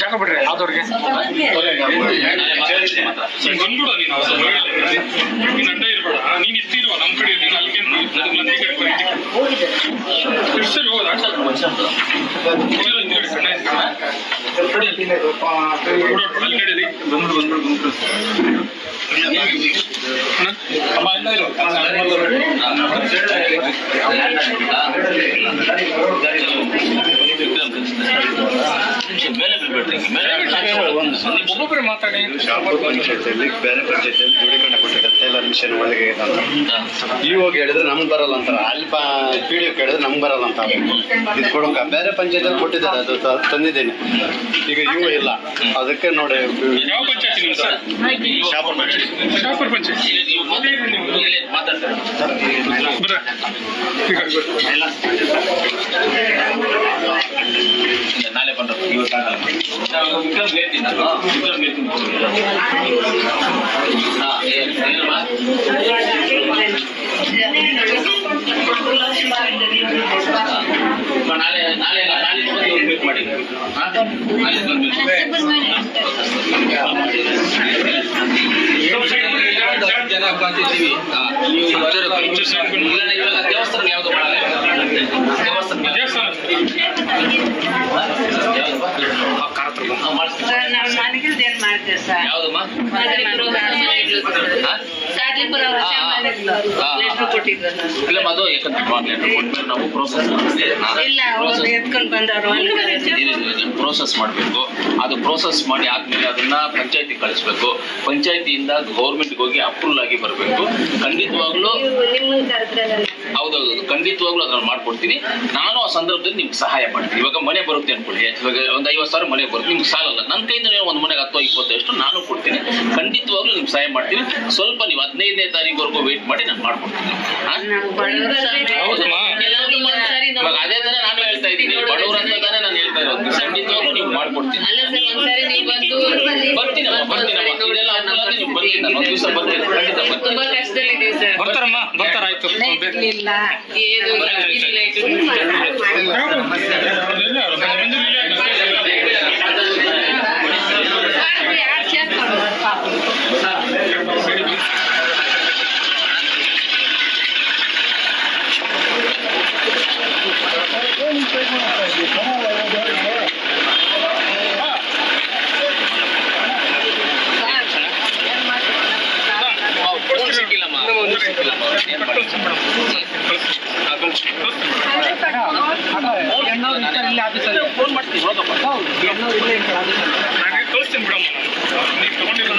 ಹಾಕೋಬಿಡ್ರಿ ಆದವ್ರಿಗೆ ಬಂದ್ಬಿಡು ನೀನು ಅಡ್ಡ ಇರ್ಬೇಡ ನೀನ್ ಇರ್ತಿರುವ ನಮ್ ಕಡೆ ಇರ್ತೀನಿ ಅಲ್ಲಿಗೆ ಸರಿ ಹೋಗೋದಾ ಒಬ್ಬೊಬ್ಬರೇ ಮಾತಾಡಿ ಪಂಚಾಯತಿಯಲ್ಲಿ ಬೇರೆ ಪಂಚಾಯತಿಯಲ್ಲಿ ಜೋಡಿಕೊಂಡ ಕೊಟ್ಟಿರುತ್ತೆ ಎಲ್ಲ ಮಿಷನ್ ಒಳಗೆ ಇವಾಗ ಹೇಳಿದ್ರೆ ನಮ್ಗೆ ಬರಲ್ಲ ಅಂತಾರೆ ಅಲ್ಲಿ ಪಿ ಡಿ ಕೇಳಿದ್ರೆ ನಮ್ಗೆ ಬರಲ್ಲ ಅಂತ ಇದು ಕೊಡೋಕ ಬೇರೆ ಪಂಚಾಯತಿಯಲ್ಲಿ ಕೊಟ್ಟಿದ್ದಾರೆ ಅದು ತಂದಿದ್ದೇನೆ ಈಗ ಇವು ಇಲ್ಲ ಅದಕ್ಕೆ ನೋಡಿ ಯಾವ ಪಂಚಾಯತಿ ಶಾಪುರ್ ಪಂಚಾಯತಿ ಶಾಪುರ್ ಪಂಚಾಯತಿ ನಾಳೆ ಬಂದ ವಿಕ್ರಮ್ ಹೇಳ್ತೀನಿ ನಾನು ವಿಕ್ರಮ್ ಹೇಳ್ತೀನಿ ನಾಳೆ ನಾಳೆ ನಾಳೆ ಮೀಟ್ ಮಾಡಿ ನಾಳೆ ಜನ ಕಾಣ್ತಿದ್ದೀವಿ ಇವಾಗ ದೇವಸ್ಥಾನ ಯಾವುದು ಮಾಡಲ್ಲ ದೇವಸ್ಥಾನ ಯಾವ್ದಮ್ಮ ಇಲ್ಲ ಅದು ಯಾಕಂದ್ರೆ ನಾವು ಪ್ರೋಸೆಸ್ ಮಾಡಬೇಕು ಅದು ಪ್ರೋಸೆಸ್ ಮಾಡಿ ಆದ್ಮೇಲೆ ಅದನ್ನ ಪಂಚಾಯತಿ ಕಳಿಸ್ಬೇಕು ಪಂಚಾಯತಿಯಿಂದ ಗೌರ್ಮೆಂಟ್ಗೆ ಹೋಗಿ ಅಪ್ರೂವಲ್ ಆಗಿ ಬರಬೇಕು ಖಂಡಿತವಾಗ್ಲೂ ಹೌದೌದು ಖಂಡಿತವಾಗ್ಲೂ ಅದನ್ನ ಮಾಡ್ಕೊಡ್ತೀನಿ ನಾನು ಆ ಸಂದರ್ಭದಲ್ಲಿ ನಿಮ್ಗೆ ಸಹಾಯ ಮಾಡ್ತೀನಿ ಇವಾಗ ಮನೆ ಬರುತ್ತೆ ಅನ್ಕೊಳ್ಳಿ ಇವಾಗ ಒಂದು 50,000 ಮನೆ ಬರುತ್ತೆ ನಿಮ್ಗೆ ಸಾಲಲ್ಲ ನನ್ನ ಕೈಯಿಂದ ನೀವು ಒಂದು ಮನೆಗೆ 10-20 ಎಷ್ಟು ನಾನು ಕೊಡ್ತೀನಿ ಖಂಡಿತವಾಗ್ಲೂ ನಿಮ್ಗೆ ಸಹಾಯ ಮಾಡ್ತೀನಿ ಸ್ವಲ್ಪ ನೀವು 15ನೇ ತಾರೀಕುವರೆಗೂ ವೇಟ್ ಮಾಡಿ ನಾನು ಮಾಡ್ಕೊಡ್ತೀನಿ ಇವಾಗ ಅದೇ ತಾನೇ ನಾನು ಹೇಳ್ತಾ ಇದ್ದೀನಿ ಬಡವ್ರ ಅಂತ ತಾನೇ ನಾನು ಹೇಳ್ತಾ ಇರೋದು ಖಂಡಿತವಾಗ್ಲೂ ನೀವು ಮಾಡ್ಕೊಡ್ತೀನಿ ಬರ್ತೀನಮ್ಮ ಇದೆಲ್ಲ ಅನುಕೂಲ ನೀವು ಬರ್ತೀನಿ ನಾನು ಒಂದು ದಿವಸ ಬರ್ತೀನಿ ಖಂಡಿತ ಬರ್ತಾರಮ್ಮ ಬರ್ತಾರಾಯ್ತು ಫೋನ್ ಮಾಡ್ತೀನಿ ಹೋಗಪ್ಪ ಕಳಿಸ್ತೀನಿ ಬಿಡಮ್ಮ ನೀವು ತಗೊಂಡಿಲ್ಲ